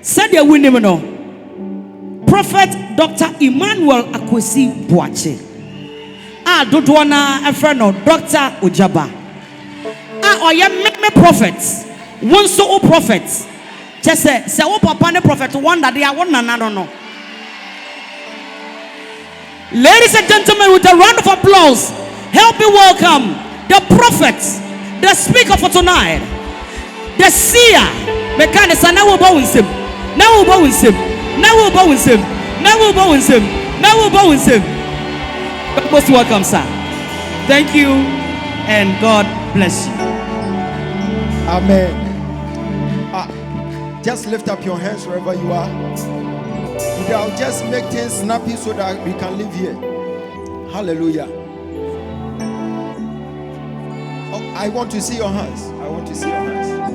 Said the winning no. Prophet Dr. Emmanuel Akwesi Boache. Dodwana a friend of Dr. Ogyaba. Oya me prophets. One so prophets. Just say o papa ne prophet one that they are one another no. Ladies and gentlemen, with a round of applause, help me welcome the prophets, the speaker for tonight, the seer. The kind of now we'll bow with him. Now we'll bow with him. Now we'll bow with him. Now we'll bow with him. Now we'll bow with him. Most welcome, sir. Thank you, and God bless you. Amen. Just lift up your hands wherever you are. I'll just make things snappy so that we can live here. Hallelujah. Oh, I want to see your hands. I want to see your hands.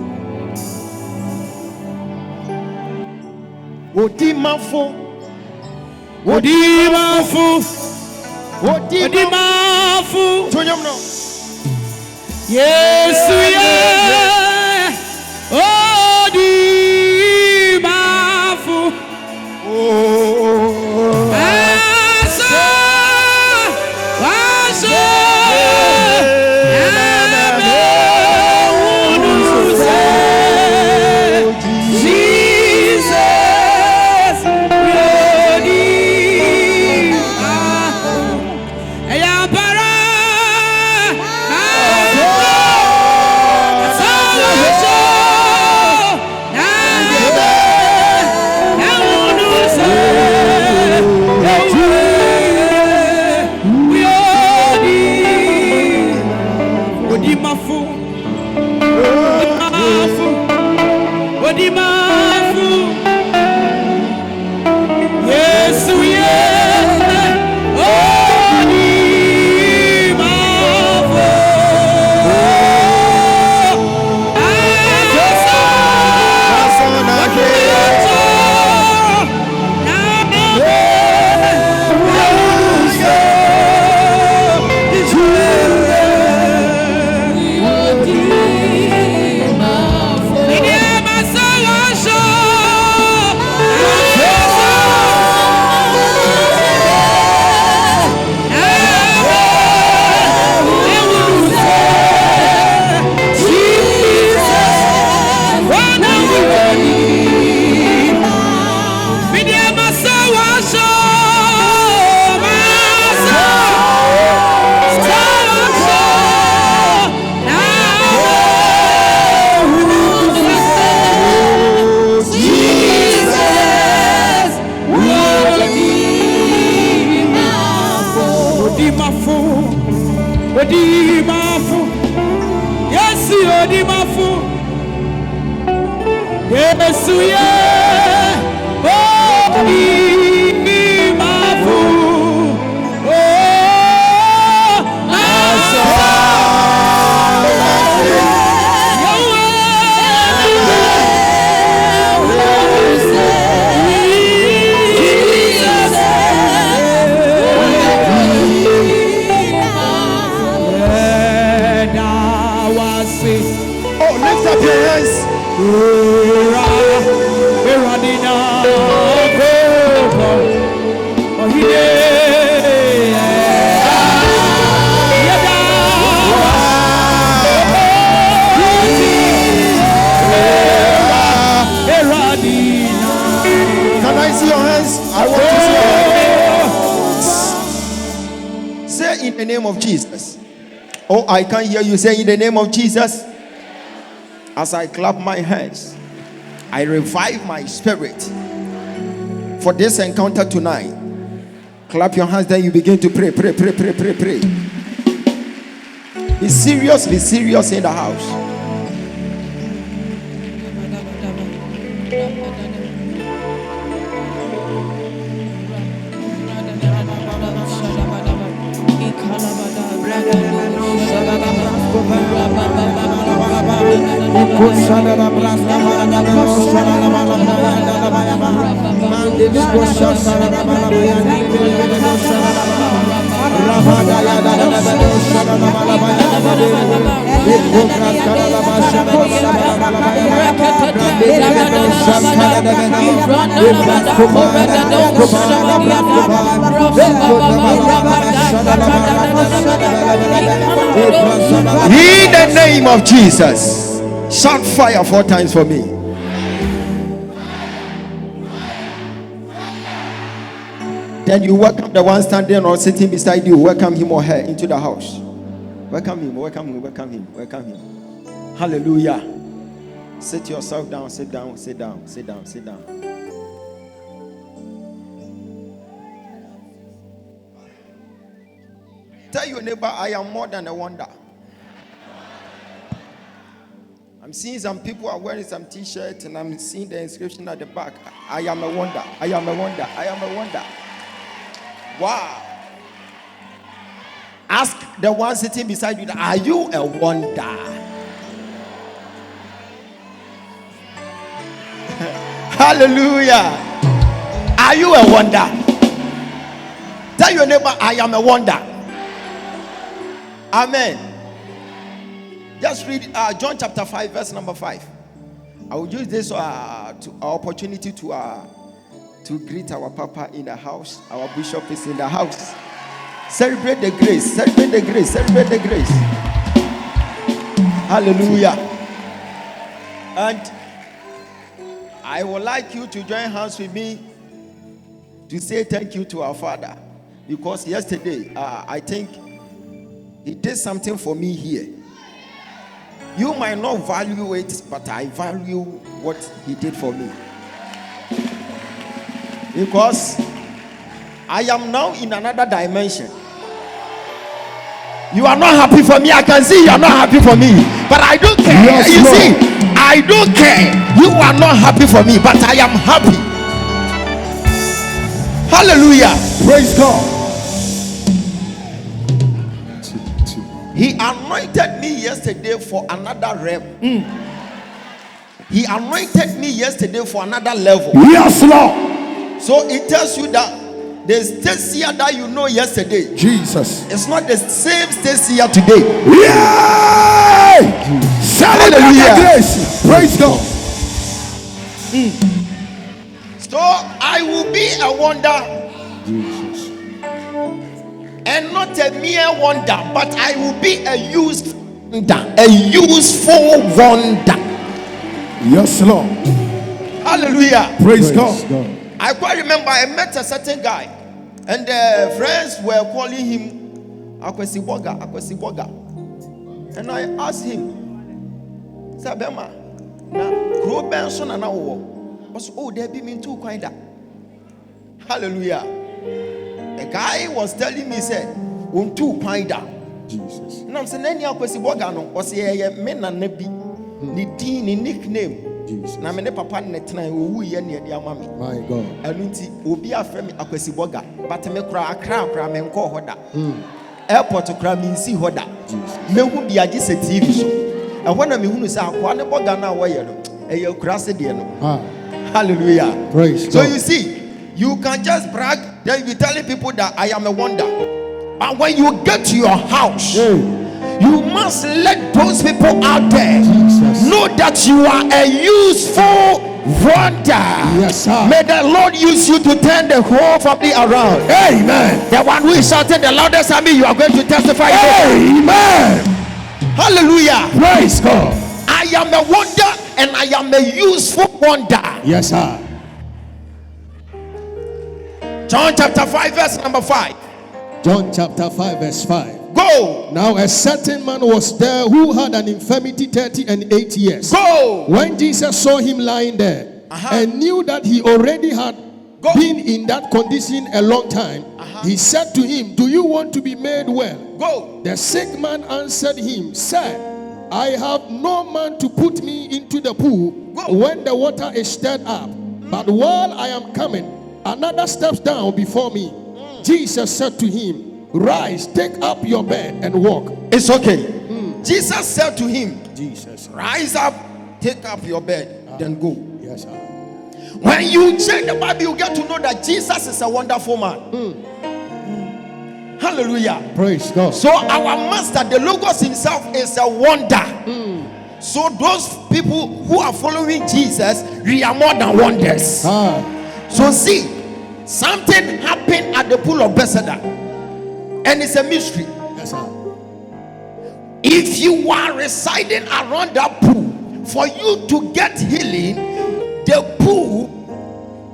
Odimafo. Odimafo. Odimafo. Tonyamno. Yes, yeah. Odimafo. Oh. Oh, I can't hear you say in the name of Jesus. As I clap my hands, I revive my spirit for this encounter tonight. Clap your hands, then you begin to pray. Pray. Be serious in the house. In the name of Jesus, shout fire 4 times for me. Then you welcome the one standing or sitting beside you. Welcome him or her into the house. Welcome him, welcome him, welcome him, welcome him. Hallelujah. Sit yourself down, sit down, sit down, sit down, sit down. Tell your neighbor, I am more than a wonder. I'm seeing some people are wearing some t-shirts and I'm seeing the inscription at the back. I am a wonder, I am a wonder, I am a wonder. Wow. Ask the one sitting beside you, are you a wonder? Hallelujah. Are you a wonder? Tell your neighbor, I am a wonder. Amen. Just read John chapter 5 verse number 5. I will use this opportunity to greet our Papa in the house. Our bishop is in the house. Celebrate the grace. Celebrate the grace. Celebrate the grace. Hallelujah. And I would like you to join hands with me to say thank you to our Father. Because yesterday, I think he did something for me here. You might not value it, but I value what he did for me. Because I am now in another dimension. You are not happy for me. I can see you are not happy for me. But I don't care. Yes, you Lord. See, I don't care. You are not happy for me, but I am happy. Hallelujah. Praise God. He anointed me yesterday for another realm. He anointed me yesterday for another level. Yes, Lord. So it tells you that the Stacia that you know yesterday, Jesus, it's not the same Stacia today. Yay! Hallelujah. Praise God. So I will be a wonder. Jesus. And not a mere wonder, but I will be a useful wonder. A useful wonder. Yes, Lord. Hallelujah. Praise God. I quite remember I met a certain guy, and the friends were calling him Akwesi Boga. And I asked him, Sabema, na Kro Benson and oh, there be me too kind. Hallelujah. A guy was telling me, said, too kind. Jesus. And I'm saying, any Akwesi Boga no, was a men and nebi, ni nickname. Na me ne papa netina owu ye ne dia mama. My God. Anunti obi afemi Akwesi Boga, but me kra akra me nko hoda. Airport kra me nsi hoda. Me hu bia gi se TV so. E hona me hunu sa akwa ne Boga na wo ye no. E ye kra se de no. Hallelujah. Praise God. So you see, you can just brag, then you telling people that I am a wonder. But when you get to your house, you must let those people out there know that you are a useful wonder. Yes, sir. May the Lord use you to turn the whole family around. Amen. The one who is shouting the loudest, I mean, you are going to testify. Amen. Hallelujah. Praise God. I am a wonder and I am a useful wonder. Yes, sir. John chapter 5 verse number 5. John chapter 5 verse 5. Go. Now a certain man was there who had an infirmity 38 years. Go. When Jesus saw him lying there and knew that he already had been in that condition a long time, he said to him, do you want to be made well? Go. The sick man answered him, Sir, I have no man to put me into the pool when the water is stirred up. But while I am coming, another steps down before me. Jesus said to him, rise, take up your bed and walk. It's okay. Jesus said to him, rise up, take up your bed, then go. Yes, sir. When you check the Bible, you get to know that Jesus is a wonderful man. Hallelujah. Praise God. So our master, the Logos himself, is a wonder. So those people who are following Jesus, we are more than wonders. So see, something happened at the pool of Bethesda, and it's a mystery. Yes, sir. If you are residing around that pool, for you to get healing, the pool,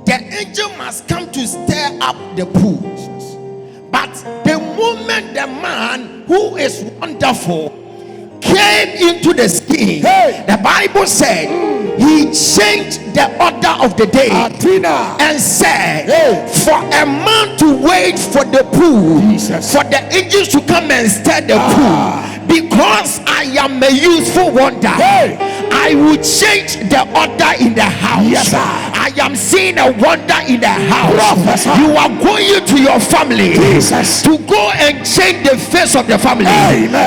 the angel must come to stir up the pool. But the moment the man who is wonderful came into the scene, the Bible said he changed the order of the day and said, for a man to wait for the pool, for the angels to come and stir the pool, because I am a useful wonder, I will change the order in the house. Yes, I am seeing a wonder in the house. You are going to your family to go and change the face of the family.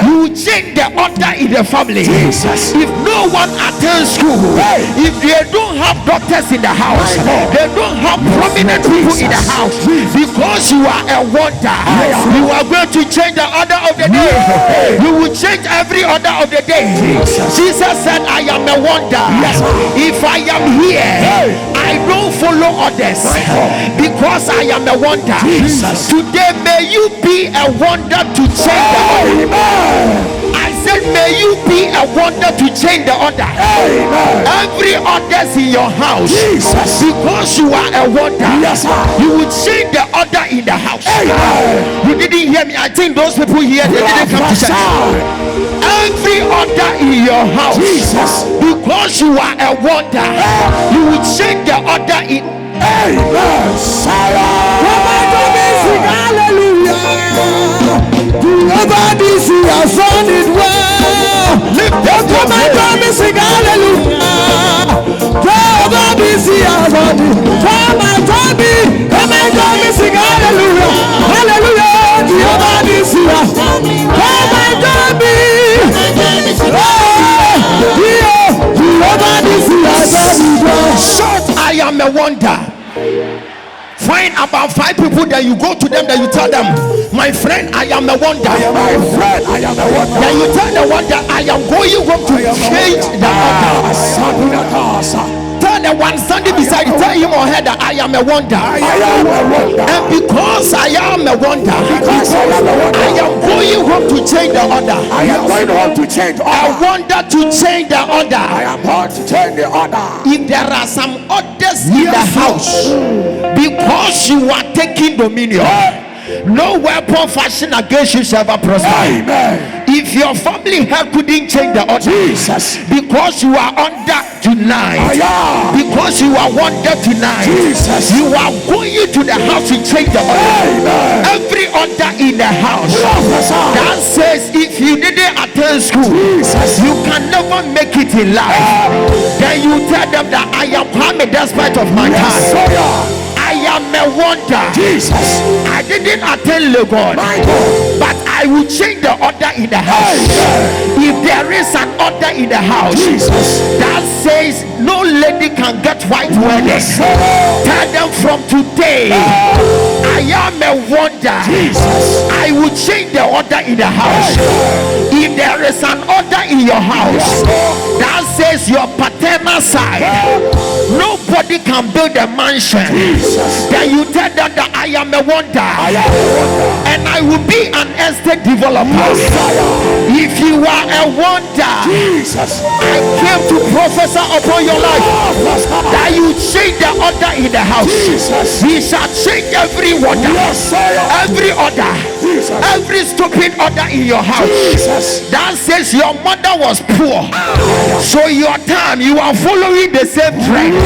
You change the order in the family. If no one attends school, if they don't have doctors in the house, they don't have prominent people in the house, because you are a wonder, you are going to change the order of the day. You will change every order of the day. Jesus said, I am a wonder. If I am here, I don't follow others, because I am a wonder. Today may you be a wonder to change the order. I said, may you be a wonder to change the order. Every order's in your house, because you are a wonder, you will change the order in the house. You didn't hear me. I think those people here, they didn't come to church. Every order in your house, because you are a wonder, you will change the order in. Nobody see us on it well. Come and sing hallelujah. Nobody see us on it. Come and sing hallelujah. Hallelujah. Nobody see us. Come and nobody see us on it well. Shout, I am a wonder. Find about 5 people, then you go to them, then you tell them, my friend, I am a wonder. My friend, I am a wonder. Then you tell the wonder, I am going home to change the order. Tell the one standing beside you, tell him or her that I am a wonder. And because I am a wonder, I am going home to change the order. I am going home to change order. I wonder to change the order. I am going to change the order. If there are some orders in the house, because you are taking dominion, no weapon fashioned against you shall ever prosper. Amen. If your family head couldn't change the order, because you are under tonight, because you are wonder tonight, you are going to the house to change the order. Every order in the house that says if you didn't attend school, you can never make it in life, then you tell them that I am coming despite of my time. I am a wonder. I didn't attend Lagos, but I will change the order in the house. If there is an order in the house that says no lady can get white wedding, tell them from today, I am a wonder. I will change the order in the house. If there is an order in your house that says your paternal side, nobody can build a mansion, then you tell them that I am a wonder, and I will be an estate developer. If you are a wonder, I came to prophesy upon your life that you change the order in the house. We shall change every wonder, every order, every stupid order in your house that says your mother was poor, so your time you are following the same trend.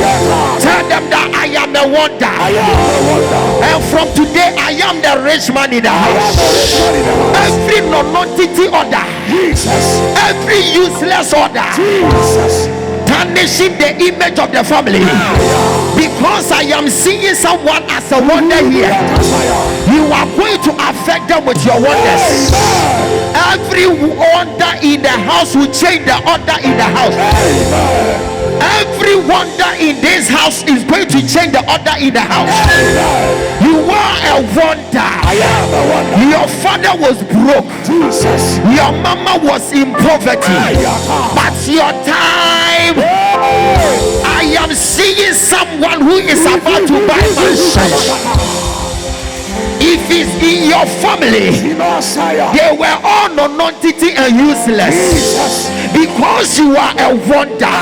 Tell them that I am a wonder, and from today I am the rich man in the house. Every non-entity order, every useless order, tarnishing the image of the family, because I am seeing someone as a wonder here, you are going to affect them with your wonders. Every wonder in the house will change the order in the house. Every wonder in this house is going to change the order in the house. You are a wonder. Your father was broke, your mama was in poverty, but your time, I am seeing someone who is about to buy my your family, they were all non-entity and useless. Because you are a wonder,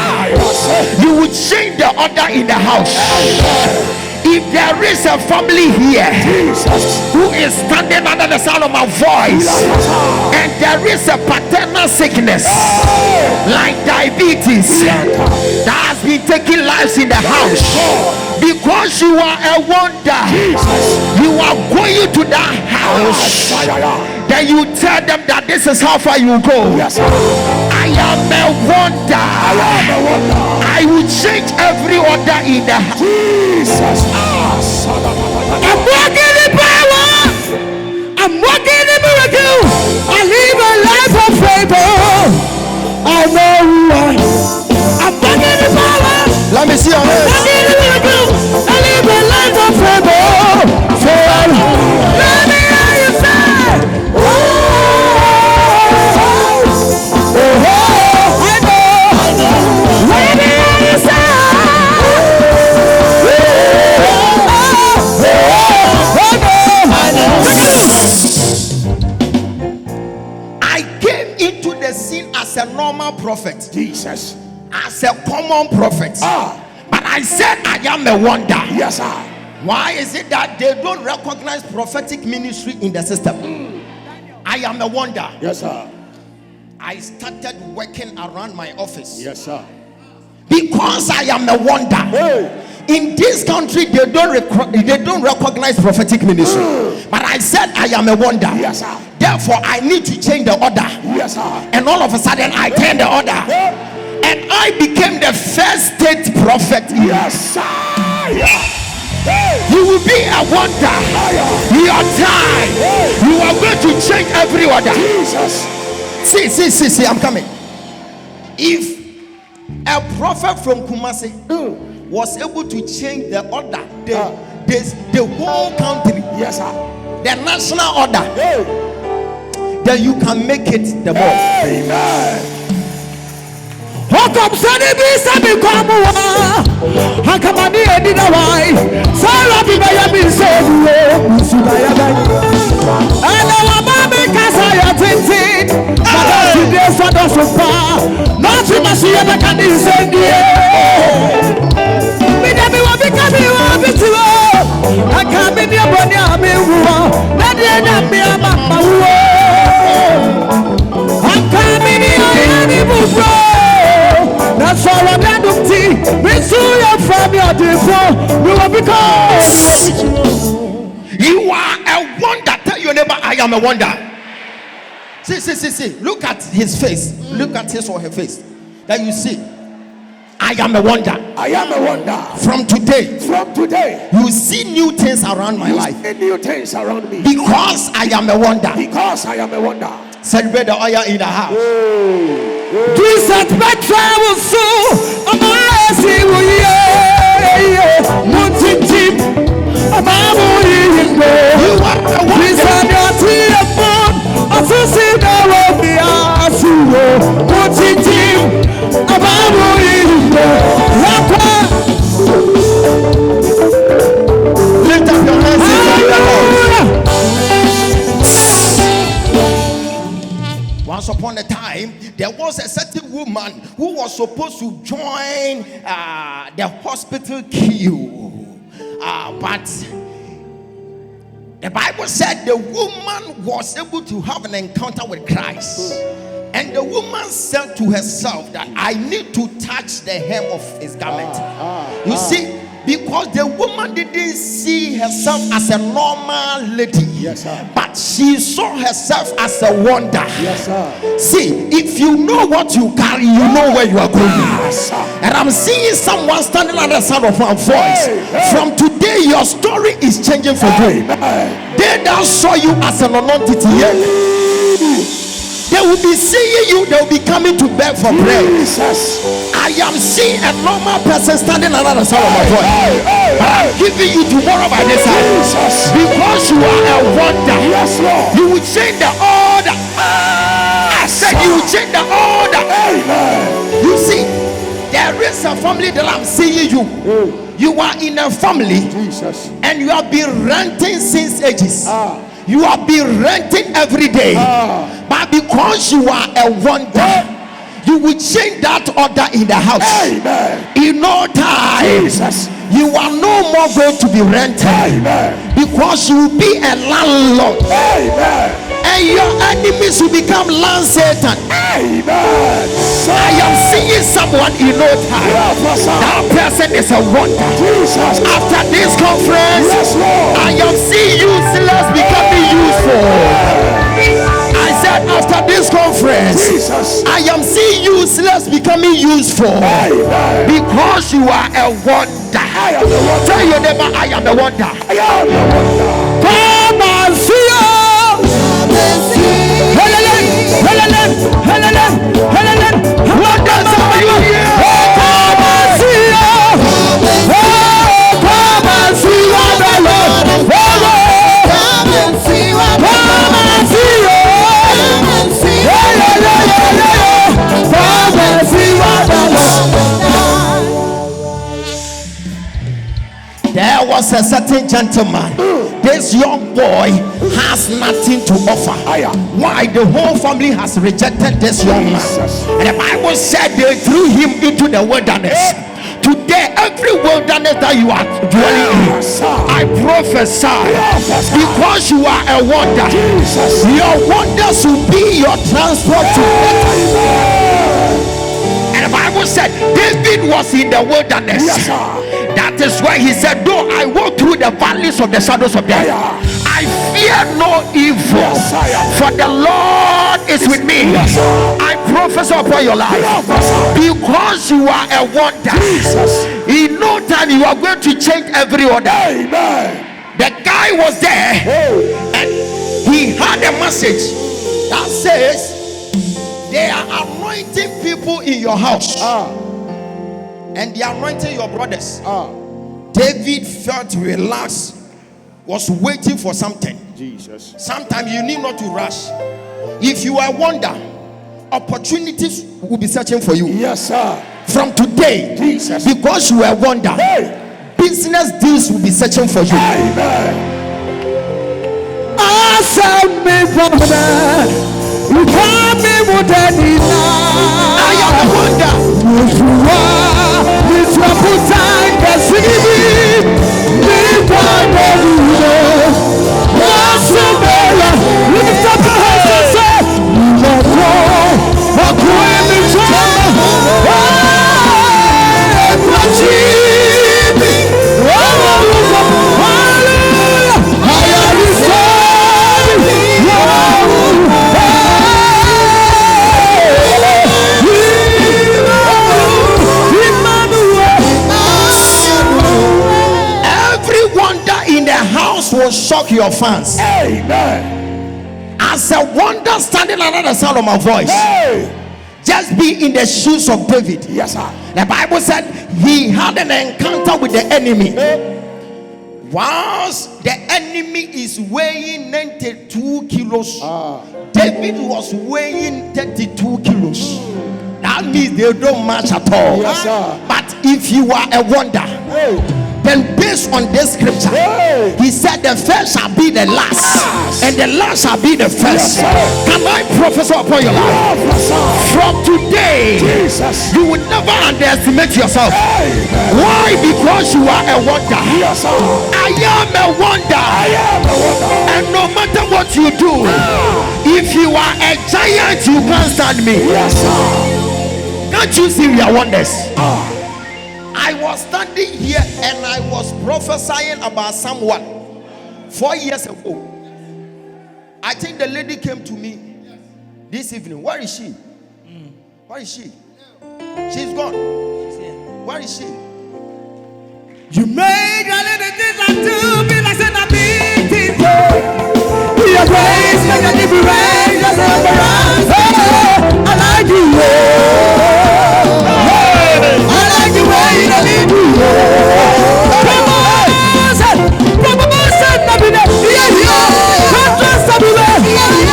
you will change the order in the house. If there is a family here who is standing under the sound of my voice, and there is a paternal sickness like diabetes that has been taking lives in the house, because you are a wonder, you are going to that house, then you tell them that this is how far you go. I am a wonder. I will change every order in the house. I'm walking in power. I'm walking in miracle. I live a life of favor. I know who I am. I'm walking in power. Let me see your hands. Walking in miracle. I live a life of favor. Let me hear you say, oh, oh, oh, I know. Let me hear you say, as a normal prophet, Jesus, as a common prophet, but I said I am a wonder. Yes, sir. Why is it that they don't recognize prophetic ministry in the system? I am a wonder. Yes, sir. I started working around my office. Yes, sir. Because I am a wonder. Hey. In this country, they don't recognize prophetic ministry. But I said I am a wonder. Yes, sir. Therefore, I need to change the order. Yes, sir. And all of a sudden, I turned the order. And I became the first state prophet. Yes, sir. You will be a wonder. Your time. You are going to change every order. Jesus. See, I'm coming. If a prophet from Kumasi was able to change the order, the whole country, yes, sir, the national order, then you can make it the more. Amen. Welcome, Sunny B. Sammy Kwamua. Hakamani Edina Wai. Sarah Bibayami Sebu. Subayabay. And our mommy Kasaya Tintin. Madame Today for the sofa. Not to Masia Bakani Sendia. Midami Wabikami Wabitio. I can't be near Bonia Miwa. Nadia Miama Mawa. I'm coming here. That's all I'm going to see. From your default, you will become. You are a wonder. Tell your neighbor, I am a wonder. See. Look at his face. Look at his or her face. That you see. I am a wonder. I am a wonder. From today, you see new things around my life. New things around me. Because I am a wonder. Because I am a wonder. Celebrate the oil in the house. Jesus, my travel so amazing. Mutintim, Amamu, You are a wonder. Please have your telephone. Associate our Biasuo. Mutintim, Amamu, Lift up your hands in the Lord. Once upon a time, there was a certain woman who was supposed to join the hospital queue. But the Bible said the woman was able to have an encounter with Christ. And the woman said to herself that I need to touch the hem of his garment. You see, because the woman didn't see herself as a normal lady, yes, sir, but she saw herself as a wonder. Yes, sir. See, if you know what you carry, you know where you are going. Yes, sir. And I'm seeing someone standing at the sound of my voice. From today, your story is changing for you. They that saw you as an non-entity, they will be seeing you, they will be coming to beg for bread. I am seeing a normal person standing under the sound of my voice. But I'm giving you tomorrow by this time. Because you are a wonder. Yes, Lord. You will change the order. I said you will change the order. You see, there is a family that I'm seeing you. You are in a family, Jesus, and you have been renting since ages. You have been renting every day, but because you are a wonder, you will change that order in the house. Amen. In no time, Jesus. you are no more going to be rented. Amen. Because you will be a landlord. Amen. And your enemies will become land Satan. Amen. I am seeing someone in no time. That person is a wonder. Jesus. After this conference, Yes, Lord. I am seeing useless becoming useful. I said after this conference, Jesus. I am seeing useless becoming useful. Amen. Because you are a wonder. I am the wonder. Tell your neighbor, I am the wonder. I am the wonder. Come and see you. Wonders are you here? Come and see you. Come and see what the Lord. Come and see what the Lord. Come and see you. Come and see. Come and see what the Lord. There was a certain gentleman. This young boy has nothing to offer. Why? The whole family has rejected this young man. And the Bible said they threw him into the wilderness. Today, every wilderness that you are dwelling in, I prophesy, because you are a wonder, your wonders will be your transport to better. And the Bible said David was in the wilderness. That is why he said, though I walk through the valleys of the shadows of death, I fear no evil, for the Lord is with me. I prophesy upon your life, because you are a wonder. In no time you are going to change every order. The guy was there, and he had a message that says, they are anointing people in your house, and they are anointing your brothers. David felt relaxed, was waiting for something. Jesus. Sometimes you need not to rush. If you are a wonder, opportunities will be searching for you. Yes, sir. From today, Jesus. because you are a wonder, business deals will be searching for you. Amen. Awesome me brother, you can't be with any now. I am a wonder. If you are, this your put time, can see me. Lift up your hands and say, you are wrong. Walk away the trouble. Will shock your fans. Amen. As a wonder standing under the sound of my voice, just be in the shoes of David. Yes, sir. The Bible said he had an encounter with the enemy. Whilst the enemy is weighing 92 kilos, David was weighing 32 kilos. That means they don't match at all. Yes, sir. But if you are a wonder, then based on this scripture, he said the first shall be the last, and the last shall be the first. Can I prophesy upon your life? From today, Jesus. you will never underestimate yourself. Why? Because you are a wonder. I am a wonder. And no matter what you do, if you are a giant, you can't stand me. Can't you see we are wonders? I was standing here and I was prophesying about someone 4 years ago. I think the lady came to me this evening. Where is she? Where is she? She's gone. Where is she? You made a little things I do be like a big thing. Be a grace, make a difference, just I like you. I like the way you lead me. Promotion, nothing else. Contrast everywhere.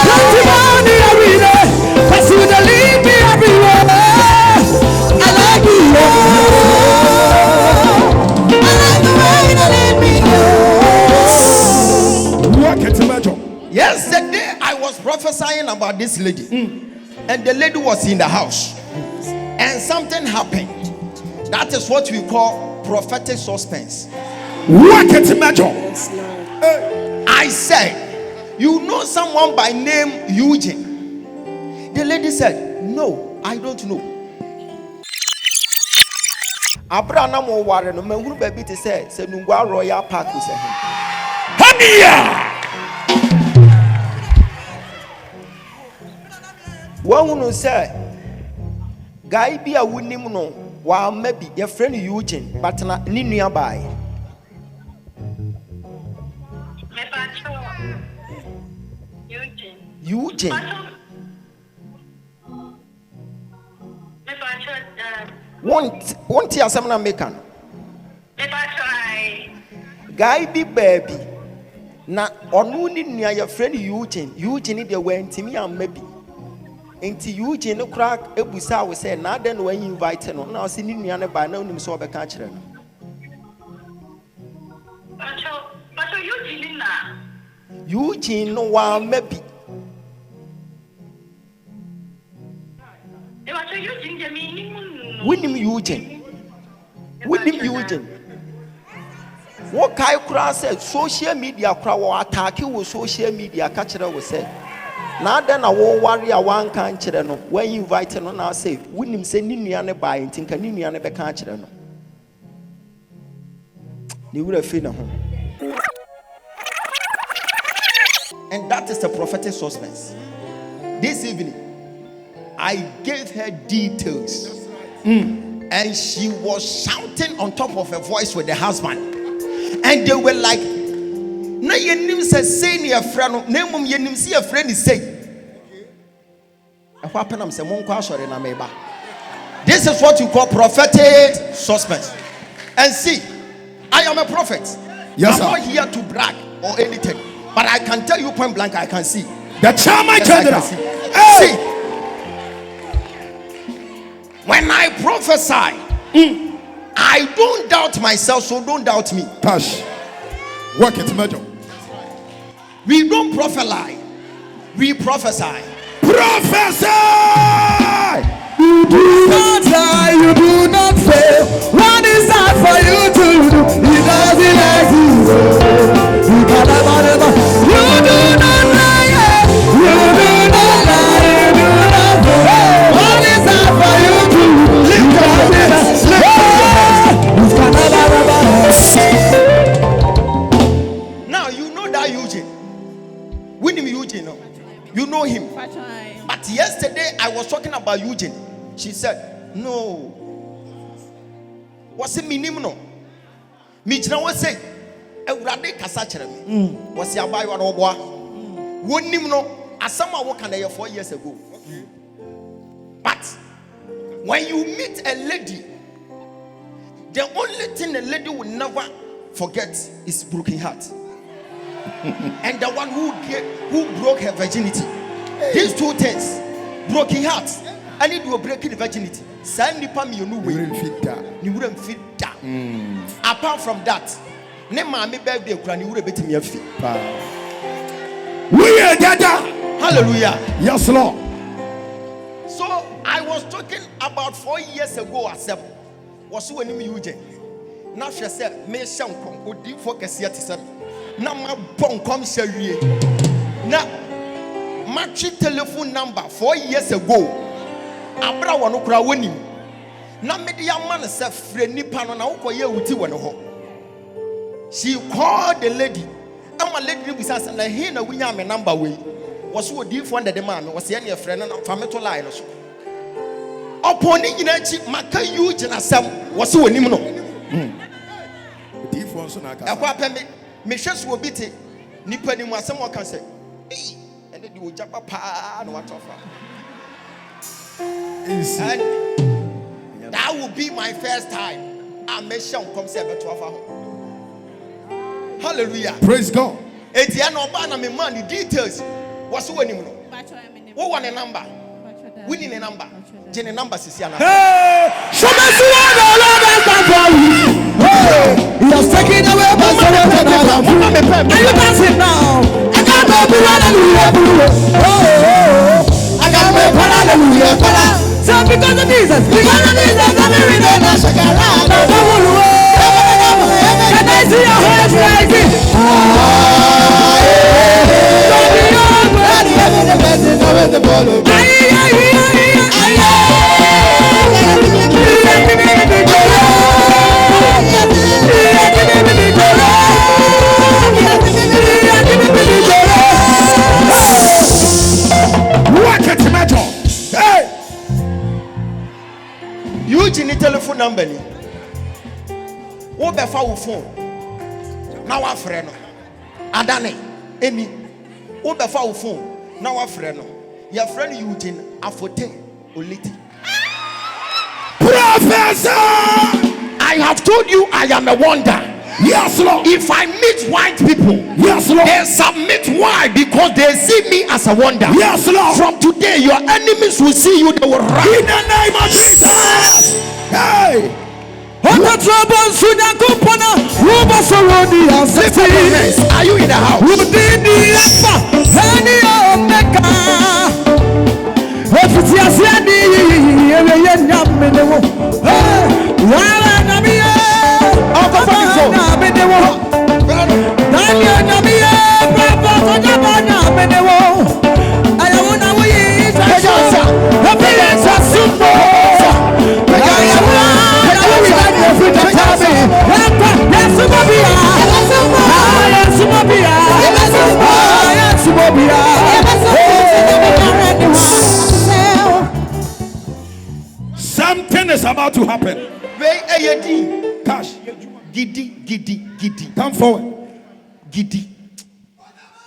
Testimony everywhere. Cause you lead me everywhere. I like you. I like the way you lead me. Work it, imagine. prophesying about this lady, and the lady was in the house, and something happened. That is what we call prophetic suspense. Work it, major. I said, you know someone by name Eugene? The lady said, no, I don't know. Abraham mo ware no mahuru baby te say nungwa Royal Park we say hania wonu say guy bi a wonim no wa ma bi your friend Eugene but na ni nua bai Eugene won't you asem na make an guy bi baby na onu ni nua your friend Eugene dey went me am maybe enti Eugene no crack ebusa we say na den when you invite no na say ni nua ne ba na onim so obeka kire no Eugene no wa maybe Winning Eugene. What Kai Kura said, social media crowd attack you with social media catcher will say. Now then, I won't worry. I want cancer. When you invite him, I say, winning sending me on a buy and think I need me on a cancer. You would have feel home. And that is the prophetic suspense. This evening, I gave her details. And she was shouting on top of her voice with the husband. And they were like, no, your name says, say, your friend, name your name, see a friend is say. This is what you call prophetic suspense. And see, I am a prophet. Yes, I'm not here to brag or anything, but I can tell you point blank, I can see. The charmer can see. When I prophesy, I don't doubt myself, so don't doubt me. Tash. Work it, major. We don't prophesy, we prophesy. Prophesy! You do not lie, you do not fail. What is that for you to do? He doesn't like you. You do not lie, you do not lie, you do not fail. What is that for you to do? Now you know that Eugene. Winning Eugene, no? You know him. But yesterday I was talking about Eugene. She said, no. What's it mean? No. Me was say, Eurade kasa chere me. Was ya buy one oboa. Wonim no asama wo kan 4 years ago. But when you meet a lady, the only thing a lady will never forget is broken heart. And the one who broke her virginity. These two things, broken heart, and it will break the virginity. You wouldn't fit that. Apart from that, birthday, you would have beaten me a feet. Hallelujah. Yes, Lord. So I was talking about 4 years ago. I said, was when you Eugene. Now she said, me shankom, would you focus yet? Now my bone comes here. Now, my telephone number 4 years ago. Abra wano kura winning. Now, media man said, friendly panel now for you with you. She called the lady. I'm a lady with us, and I hear no winner number way. Was so deep one that the man was any friend and family to lie. Upon in a chip, Maka Eugene Assam was so nimno. Deep one, so I can. Missions will beat it. Nipping was someone can say, hey, and then you will jump up and what offer. And that will be my first time. I may show come say to offer. Hallelujah. Praise God. Etiano Bana me money details. What's the name? Who won a number? Winning a number. Jenny number Sisiana. Hey! Show me he has taken away my soul. Are you dancing now? I can't go hallelujah. I got my hallelujah. So because of Jesus, I'm in the can I see your hands rising? Eugene telephone number ni. Wo be fa wo phone. Na wa frɛ no. Adane eni. Wo be fa wo phone. Na wa frɛ no. Your friend Eugene afote oliti. Professor, I have told you I am a wonder. Yes, Lord. If I meet white people, yes, Lord, they submit. Why? Because they see me as a wonder. Yes, Lord. From today, your enemies will see you. They will run. In the name of Jesus. Hey. Are you in the house? Something is about to happen. Cash. Giddy. Come forward. Giddy.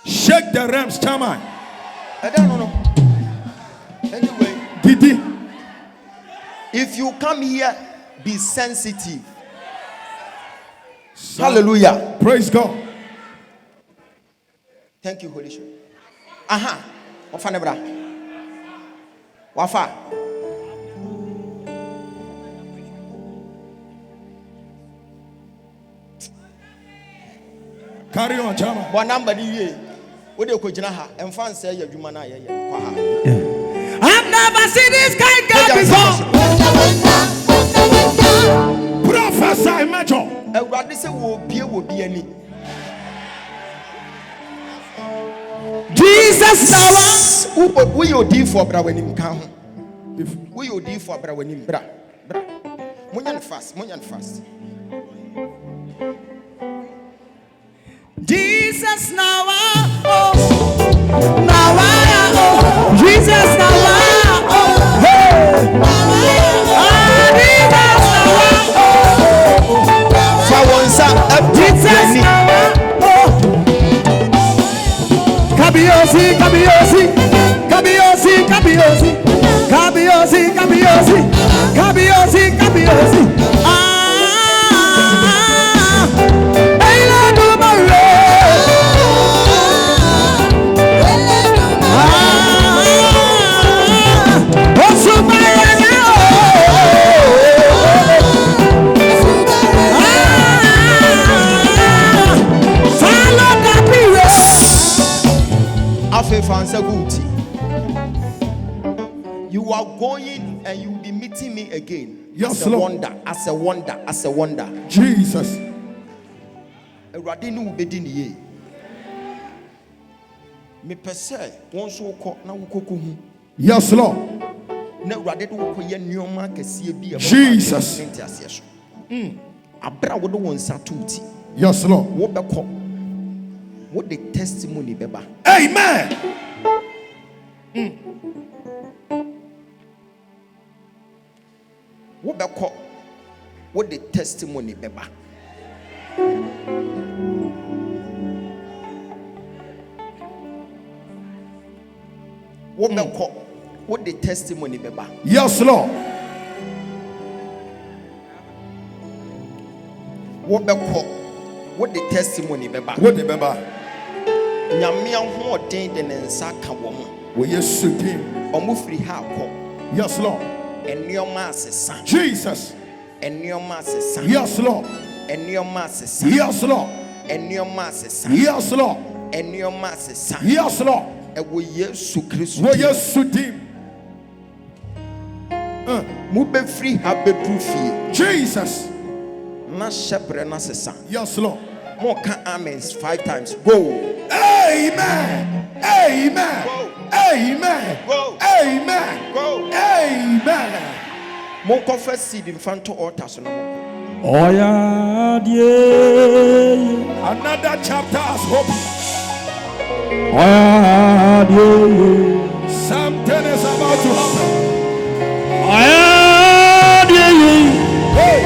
Shake the rams, chairman. I don't know. Anyway. Giddy. If you come here, be sensitive. So, hallelujah. Praise God. Thank you, Holy Spirit. Aha. Wafa nebra. Wafa. Carry on, Chama. What number do you? What do you call Janaha? And fan say your Jumana. I've never seen this kind of before. Prophesy, Major. What this will be any. Jesus now. We you do for bra when him come. We you do for bra when him bra. Munyan fast. Jesus now, oh, now, oh, Jesus now, oh, hey, Jesus now, oh, Kabiosi. You are going and you will be meeting me again. Yes, as a Lord. wonder, as a wonder. Jesus. Yes, Lord. Jesus. Yes, Lord. What the testimony, beba. Amen. What the testimony, beba. What the testimony, beba. Yes, Lord. What the testimony, beba. What the beba. Nyamia ho den de nensa ka wo ho. We yesu din. Omufri ha ko. Yes, Lord. Enioma asesa. Jesus. Enioma asesa. Yes, Lord. Enioma asesa. Yes, Lord. Enioma asesa. Yes, Lord. Enioma asesa. Yes, Lord. Ewo Yesu Kristo. Wo Yesu dim. Mube free have fie. Jesus. Na shepherd na sesa. Yes, Lord. More can amens 5 times. Go. Amen. Amen. Go. Amen. Go. Amen. Go. Amen. Mon confess seed in front of altar so no. Oh yeah, yeah. Another chapter has hope. Oh yeah, yeah. Something is about to happen. Oh yeah, yeah. Hey.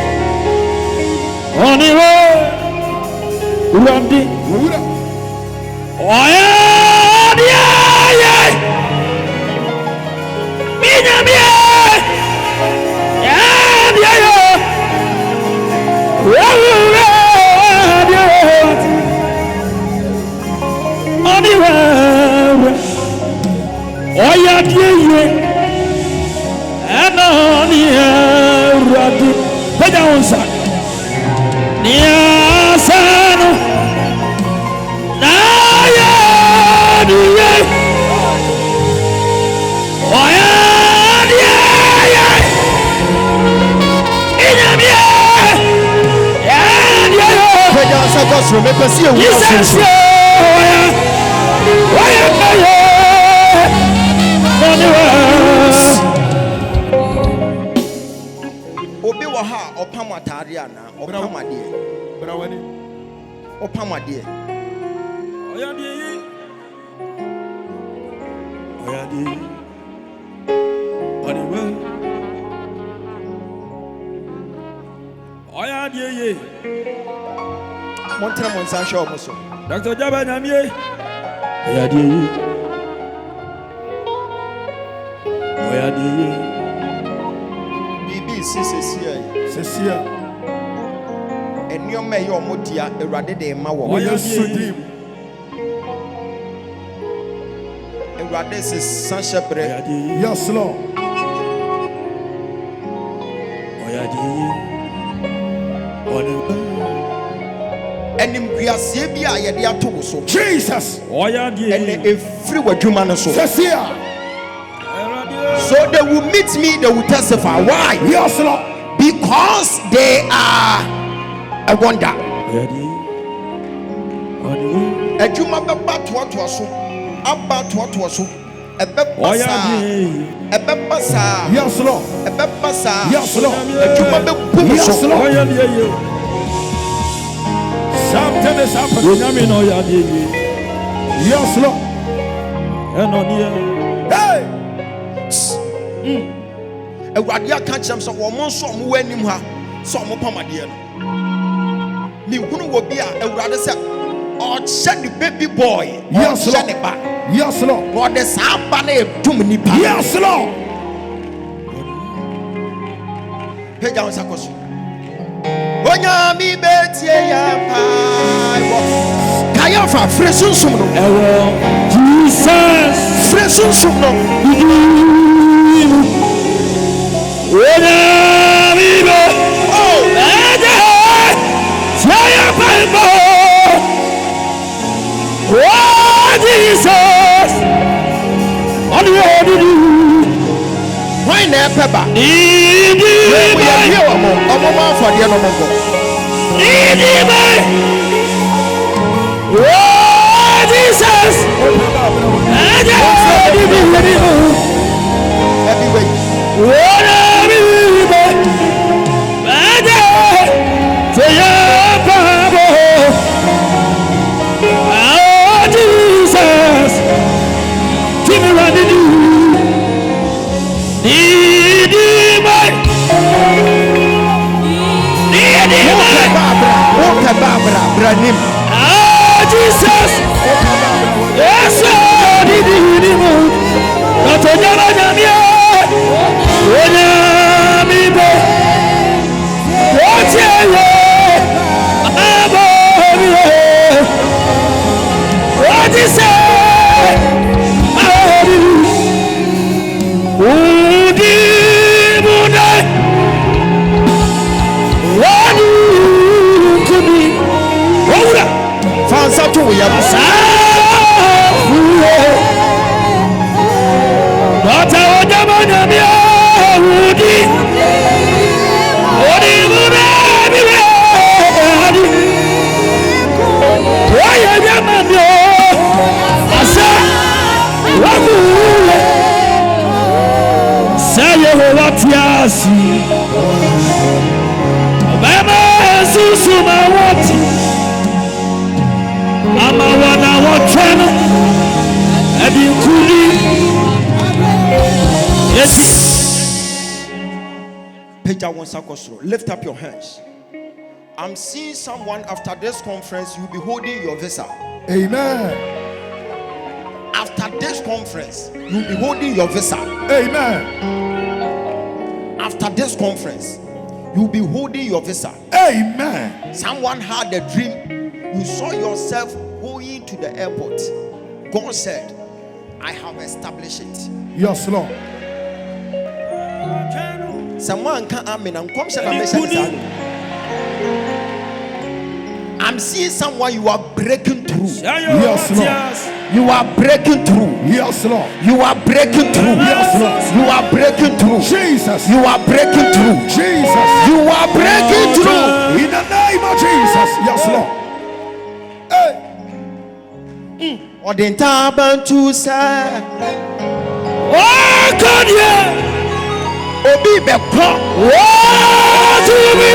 Anyway, Randy. Oh yeah, yeah. Minyamie. Yeah, yeah. Anywhere, oh yeah, yeah, and on the put down, son. Near son, now, yeah, oh yeah, yeah, Obi wa ha opam atare ana opam ade. Brawani. Opam ade. Oya die. Oya die. Anyway. Oya die. Montra monsa show mo so. Dr. Ogyaba nyamie. Oya die. Oya die. Bibi sisi Sesia. enioma ye omodia Ewurade de ma wo. Wo Yesu dim. Ewurade se san shepherd. Oya die. Yes, Lord. Oya die. Anyway. Enim guasie bi a ye de ato wo so. Jesus. Oya die. Ene efri wadwuma no so. Sesia. So they will meet me, they will testify. Why? Yes, Lord. Because they are a wonder. Oya die. Anyway. Adwuma beba to so. Aba to so. Ebeba Oya sa. die. Ebeba sa. Yes, Lord. Ebeba sa. Yes, Lord. Adwuma bebu Yes, so. Lord. Oya die. Something is happening. Onyame no oya die. Yes, Lord. Eno nie. Hey. Ewurade aka kyerem so wo mo so mo wanim ha so mo pamade no. Me hunu wo bi a Ewurade se o che the baby boy. Yes, Lord. Ne ba. Yes, Lord. God the samba na edum ni pa. Yes, Lord. Peja on sakoso. Onyami betie ya pa. Kaya fa fresunsum no. Ewo Jesus. Fresunsum no. Onyame be. Oh, Eje. Fire Bible. Oh Jesus. Oni odi. why na peba? Idi We be. are here omo ma for de no mo go. Idi be. Oh Jesus. Eje. Idi be. Everywhere. Onyame be. Eje. Fire Bible. Oh Jesus. Give me running. Barbara Branim. Ah, Jesus. Yes, Lord. Not Ogyaba nyamie. Onyame be. What ye? Abo ye. What is it? Udi Buddha. What to me? Fansa to ya. Lift up your hands. I'm seeing someone after this conference, you'll be holding your visa. Amen. After this conference, you'll be holding your visa. Amen. After this conference, you'll be holding your visa. Amen. Someone had a dream. You saw yourself going to the airport. God said, I have established it. Yes, Lord. Someone can amen and come. I'm seeing someone, you are breaking through. Yes, Lord. You are breaking through. Yes, Lord. You are breaking through. Yes, Lord. You are breaking through. Jesus. You are breaking through. Jesus. You are breaking through. In the name of Jesus. Yes, Lord. Hey. Or the entire to say, Oh, God, yeah. Obi Beko. Oh, to me.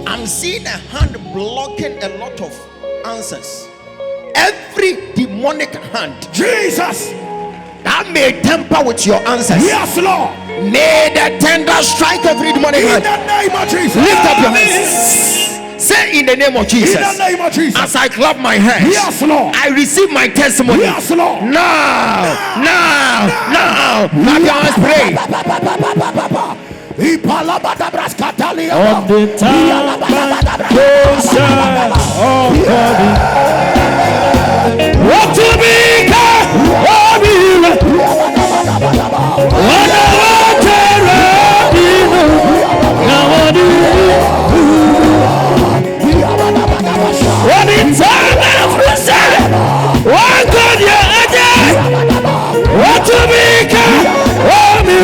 I'm seeing a hand blocking a lot of answers. Every demonic hand, Jesus, that may temper with your answers. Yes, Lord. May the tender strike every demonic hand. In the name of Jesus. Lift up your hands. Say in the name of Jesus. In the name of Jesus. As I clap my hands. Yes, Lord. I receive my testimony. Yes, Lord. Now. Clap your hands, pray. On the time closer, oh God, what to be, oh be, what I want to be, now what do what in time closer, what God you again, what to be, oh be,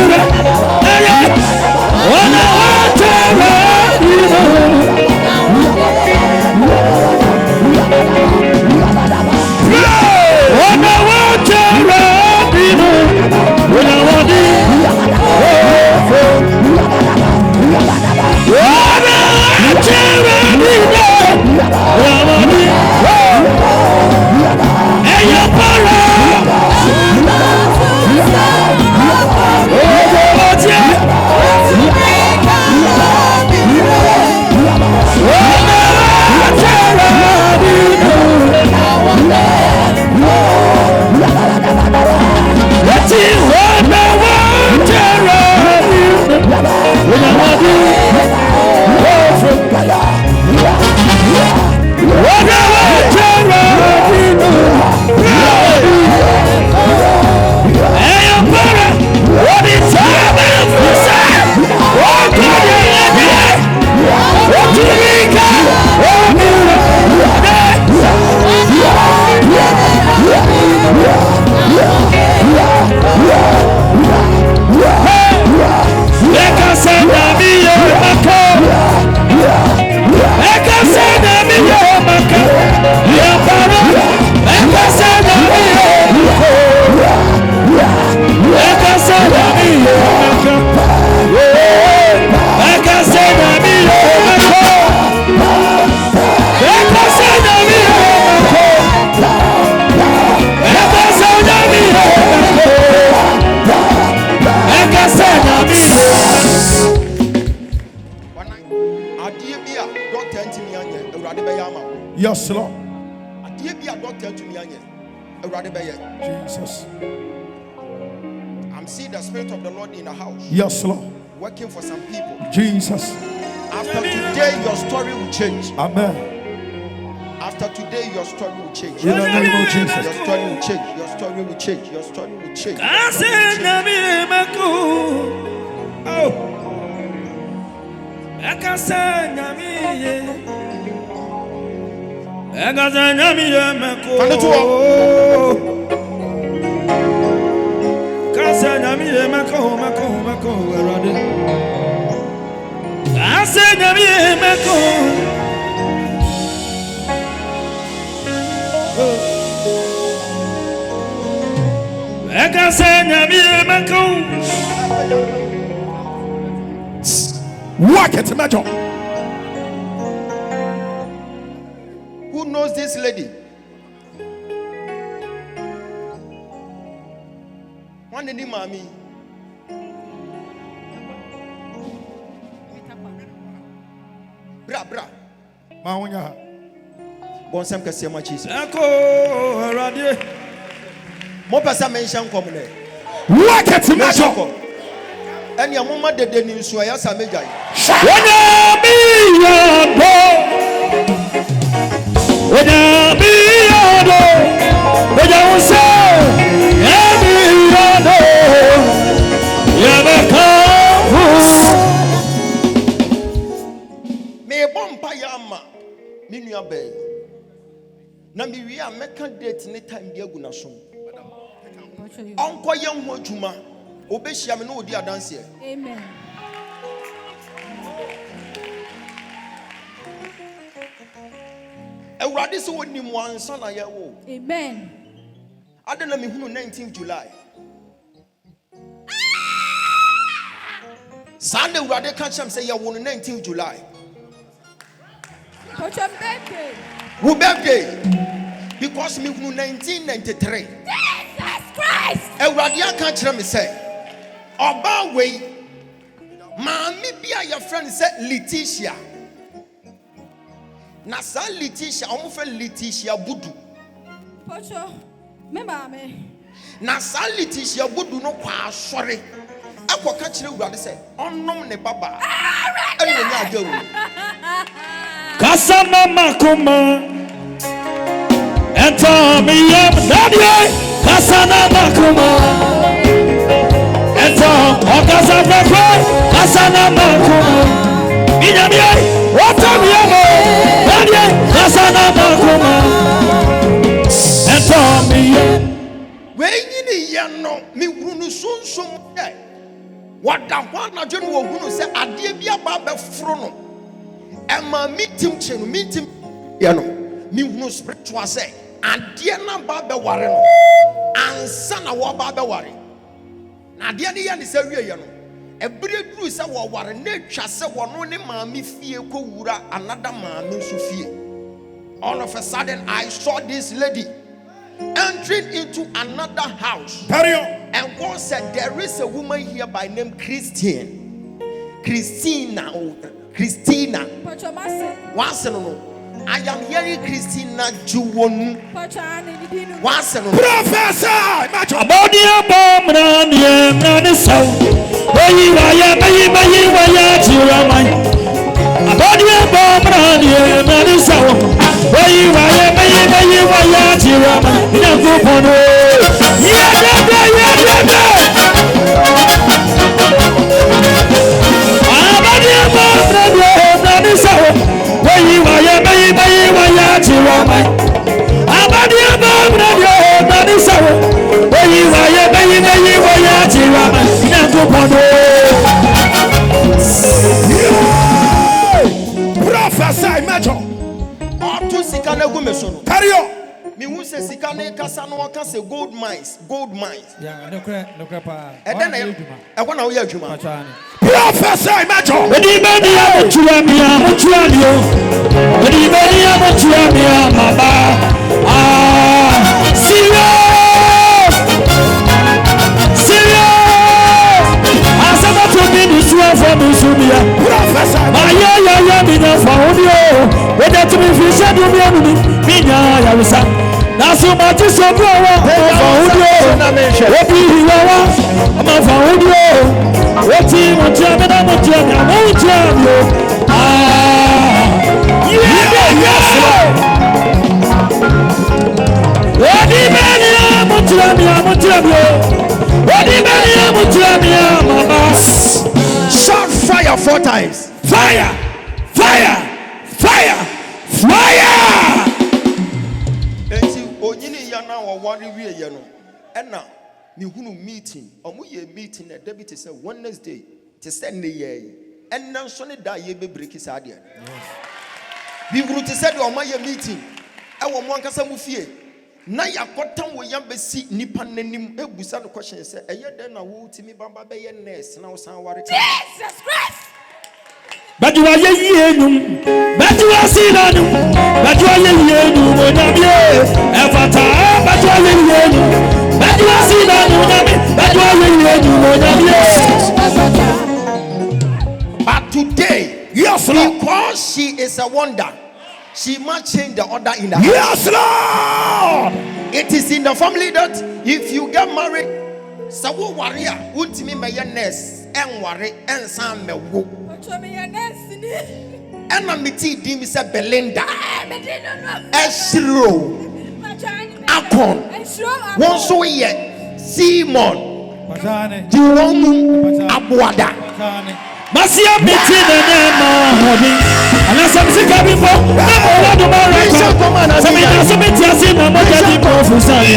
what I want to be, Yes, Lord. Jesus. I'm seeing the Spirit of the Lord in the house. Yes, Lord. Working for some people. Jesus. After today, your story will change. Amen. After today, your story will change. In the name of Jesus. Your story will change. Your story will change. Your story will change. Oh. Work it, Major. Who knows this lady? One name, mommy. Bra. Maunya. Bon sem kese ma Jesus. Mo pesa mention komune. Work it, Major. And your mama did the news, so I asked a major. Me bompa yama, Minia Bay. Namibia, make a date any time, dear Gunasum. Uncle Young Mojuma. Obeshia me no dia dance here. Amen. Ewurade so woni mu ansa na ye wo. Amen. Adena me hunu 19th July. Sunday Ewurade ka chem say ye wo 19th July. What's your birthday? Who birthday? Because me hunu 1993. Jesus Christ. Ewurade aka chere me say Oba way, Mammy be your friend said Letitia. Nasa Letitia, almost Letitia Budu. Pocho, remember me. Nasa Letitia Budu no kwa sorry. I will catch you what I say. Unknown ne baba. Kasama makuma. Enter me up, daddy. Kasana makuma. Okasa Bako, Kasana Mako, Inamie, Watamiamo, Nadia, Kasana Makoma, and Tommy. When you know, me who soon so much. What the one I don't know who say, I dear be about the frono. And my meeting, you know, me who spiritual say, and dear number the warren, and son of Wababa worry. Na dia ne ya ne sa wie ye no ebere duru se wo ware na twa se wo no ne maami fie ko wura another maami nso fie. All of a sudden I saw this lady entering into another house. And God said there is a woman here by name Christina. Once no I am hearing Christina Juwon. Once no Professor, about the bomb, and the sound. Where you are, about the bomb, and the sound. Where you are, Professor, imagine. Carry on. Me who say sikane kasa no waka say gold mines. Yeah, no crap. And then I want to hear you, man. Professor, imagine. Shout fire 4 times. Fire! Fire! Fire! Fire! Enti onyini ya na wawari wie ye no. Ena me hunu meeting. Omo ye meeting na David say Wednesday to send ye. Ena so ne da ye be break is ade. Bi hunu to say omo ye meeting. E wo mo ankasa mu fie. Na yakotam wo yam be si nipa nanim ebusa no question say eye den na wo timi bamba be ye nurse na wo san ware. Jesus Christ. But you are yenum, but you are sinanum, but you are yenum, Monamie, Evata, but you are yenum, but you are sinanum, but you are yenum, Monamie. But today, yes, Lord, because she is a wonder, she must change the order in the house. yes, Lord. It is in the family that if you get married, sawo warrior, ultimi me ye nurse, en worry, en san me wo. And I'm dim is a Belinda, Esro, Akon, one so yet, Simon, Diwomu, Abuada. Masia biti na nema hobi anasa msika bifo na owado mareko samina someti asina moja di profusani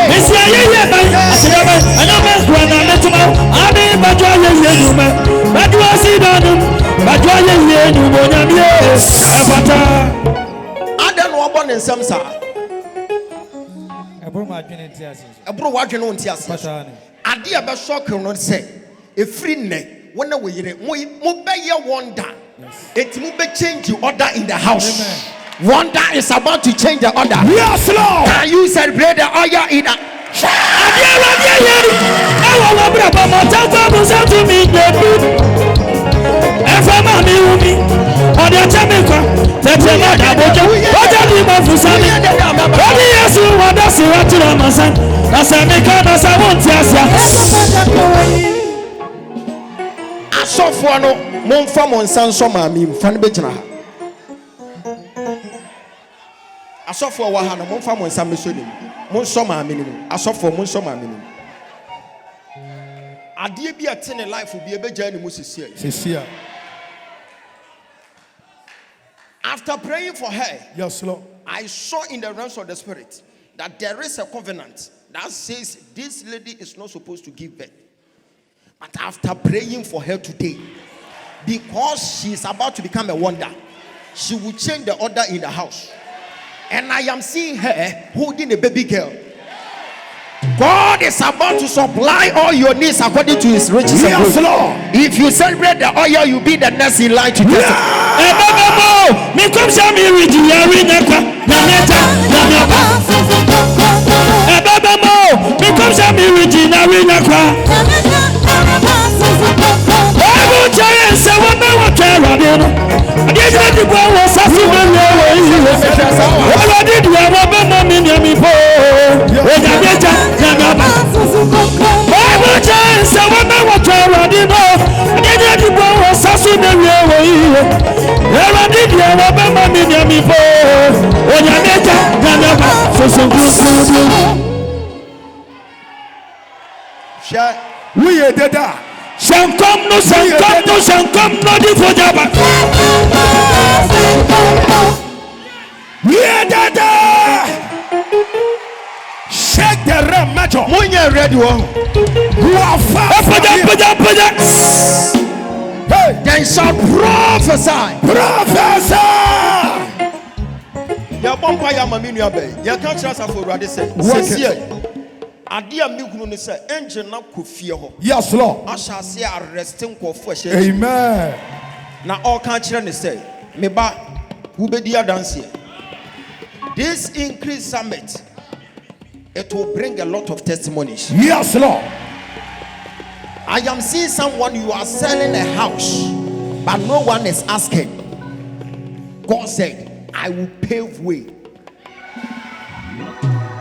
mesia yeye ban asiyaba anama kwana metuma abi badwa yeye nyuma badwa sidanu badwa yeye nyuma nyamie efata Adan wo bon nsem sa ebro ma adwene ntiase ebro wa adwene ntiase ade a be shock no se efri nne when we hear mo be ye wonder it mo be change the order in the house. Amen. Wonder is about to change the order. Yes, Lord. Can you celebrate the oil in a asofo no momfa mo nsanso maami mfa no begina ha asofo wa ha no momfa mo nsan mesonim monso maami ni asofo monso maami ni ade bi atene life bi ebegya ni musisia after praying for her, yes, Lord, I saw in the realms of the spirit that there is a covenant that says this lady is not supposed to give birth. But after praying for her today, because she is about to become a wonder, she will change the order in the house. And I am seeing her holding a baby girl. God is about to supply all your needs according to his riches. Yes, Lord. If you celebrate the oil, you'll be the next in line to testify. We are dead. Shankom no di Ogyaba. We are dead. Shake the ram major. When you're ready, then shall prophesy. Your bumper, your mammy, your bay. You can't trust for what they say. Adia mikunu ni say angel na kofie ho. Yes, Lord. I shall say arresting kofo she. Amen. Na all kan kire ni say me ba wo be dia dance here. This increased summit, it will bring a lot of testimonies. Yes, Lord. I am seeing someone, you are selling a house, but no one is asking. God said, I will pave way.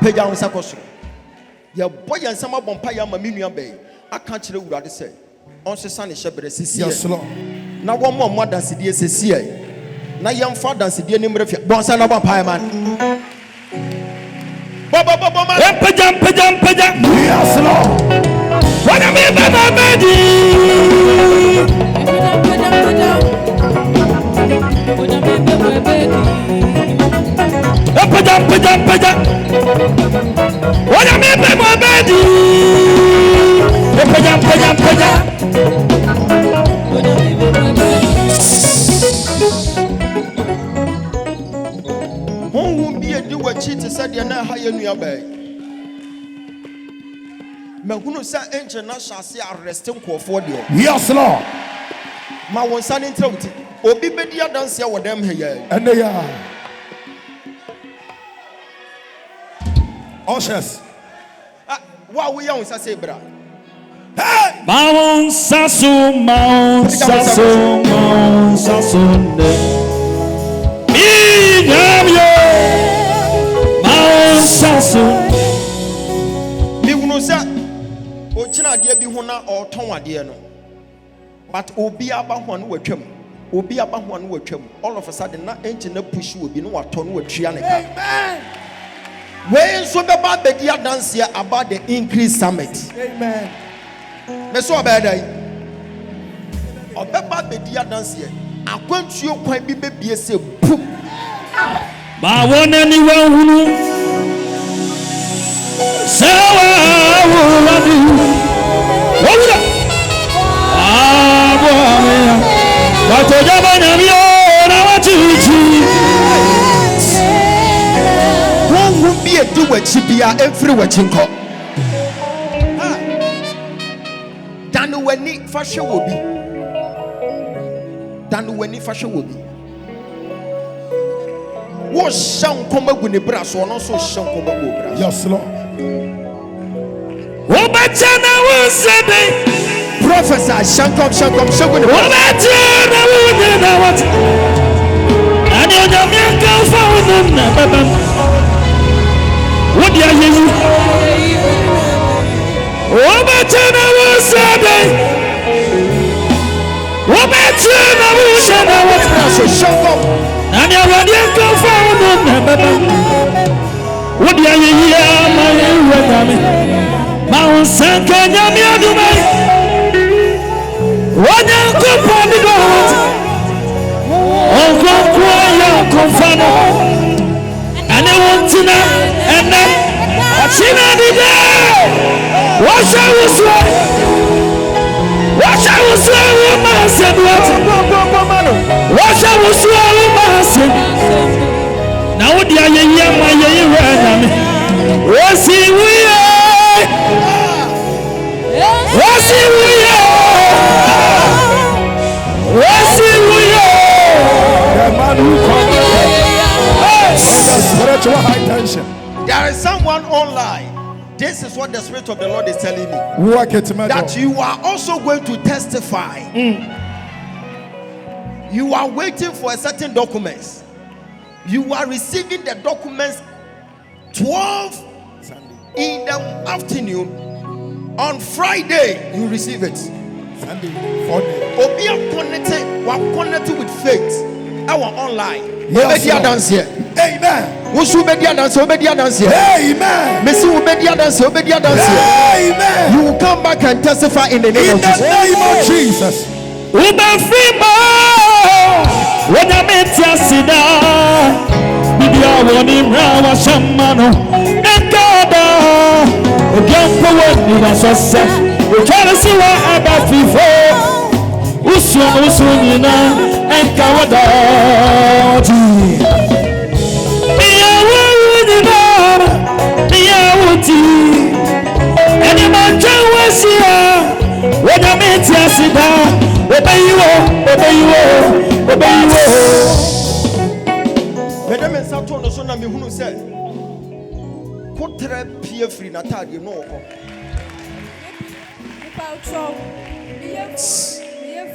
Pay down sakosro. Your boy and some bompa ya maminu bay. I can't tell you what they say. On se san shepherd says, yes, Lord. Now one more than CDS says, now young father and CDN number of Bonsana man. Yes, Lord. What am I, baby? What am I, baby? Who will be a do what cheat said you're not high in your bay? Maguno sa angel na shall arresting for you. Yes, Lord. My one son in throat. Obi bedia dance here with them here. And they are ushers. What we young say, bra? Hey! Mount Sasso, Mount Sasso, Mount Sasso. Mount Sasso. Me uno sa. Ochina dia bi hona or ton ade no. But obi aba ho no watwam. Obi aba ho no watwam. All of a sudden na engine na push obi no wato no watria ne ka. Amen. When so be ba bedia dance here about the increase summit. Amen. Me so be dai. Obeba bedia dance here. Akwantuo kwan bi bebie se boom. Ba wona ni wa hunu. Sawa wa du. Wona. What Ogyaba na mi o na wa chichi. Who be a do what chibia every watching call. Dan weni fashion will be. Dan weni fashion will be. What shank come with the brass or not so shank come with. Yes, Lord. What bachana was said? Prophesy, shankom, shagun. What bachana was what? And you know me come for them. What do you hear? What bachana was said? What bachana was said? So shankom. And you know me come for them. What do you hear? My son can you me do me? What you come for me go? Oh, come for and I want to know, and then I've seen any day. What shall we say? What shall we say? What shall we say? Now, what do you hear? My year, what's he? What's he? What's he? The man who comes spiritual high tension. There is someone online. This is what the Spirit of the Lord is telling me. That you are also going to testify. You are waiting for a certain documents. You are receiving the documents 12 in the afternoon. On Friday, you receive it. Sunday, 4 days. Obi connected with faith. Our online. Yes, dance here. Amen. Wosu obedia dance here. Amen. Messi obedia dance here. Amen. You will come back and testify in the name of Jesus. In the name of Jesus. Uba frima. When I met Yasida, Bibia woni mra wa shamano. Ekada. Ogyampo woni wa sose. We try to see what about FIFA. Usu nina enka wadati. Miya wunina, miya wuti. Eni manjawe siya, wada meti asida. Obeyiwo. Madame Sato no so na me hunu se. Kotre pie free na tade no ko. Paucho,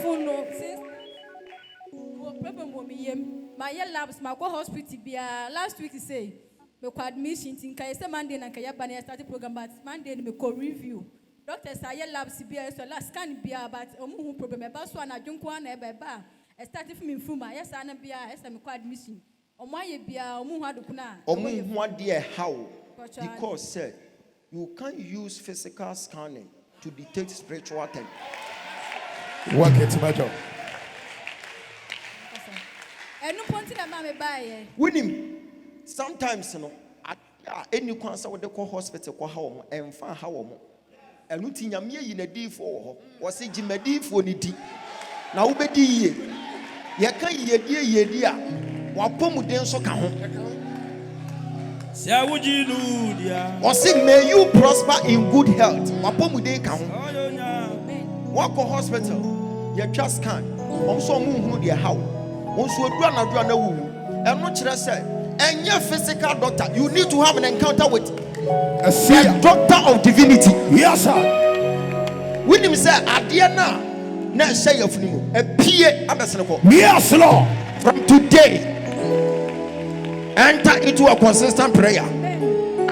phone no since problem my labs my go hospital bia last week say me ko admission tin kai say Monday na kai ban start program but Monday me ko review doctor say labs bia so last scan bia but omu problem e ba so na dwonko na e ba start from me yes ana bia esa me ko admission how? Because said you can't use physical scanning to detect spiritual things. Work it, my job. Winning sometimes, any concert with the hospital, how and find how and nothing yammy in a D for was a Jimmy for Niti. Now, Betty, ye can't ye dear. Wapomu den so ka ho. Or say, may you prosper in good health. Wapomu den ka ho. Walk hospital. You just can't. So mu dia how. So adura na wu. And no kire say, any physical doctor, you need to have an encounter with a doctor of divinity. Yes, sir. When him say adiana na say of nimu. A pie abesenko. Yes, Lord. From today, enter into a consistent prayer.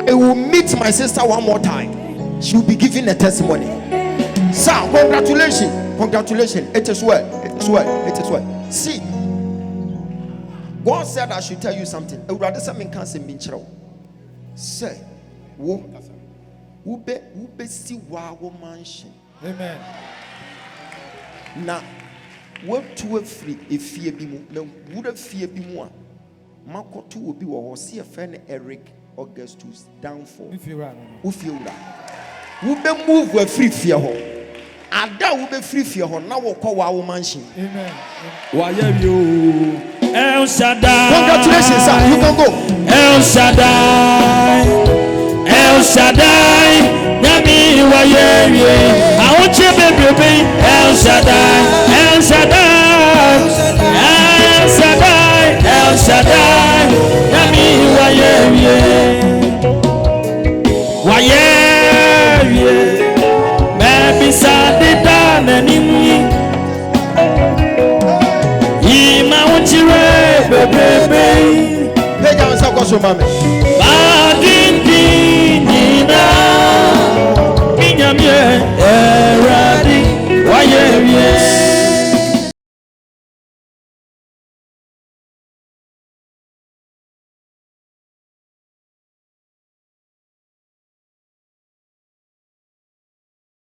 I will meet my sister one more time. She will be giving a testimony. Sir, congratulations. Congratulations. It is well. It is well. It is well. See, God said I should tell you something. I would rather something can't be true. Say, wo be see wa mansion. Amen. Now, what to a free if fear be more, would have fear be more. Marco 2 will be or see a friend Eric Augustus downfall. If you run, we be move with free fear home. Ada will be free fear home. Now we'll call our mansion. Amen. Why you El Shaddai? Congratulations, sir. You can go. El Shaddai. El Shaddai. Nami wa ye. I want you baby. El Shaddai. El Shaddai. El Shaddai. El Shaddai, Nami Waye, maybe Sunday down and in me. Ima won't you, baby? Hey, down, so go, so, mommy.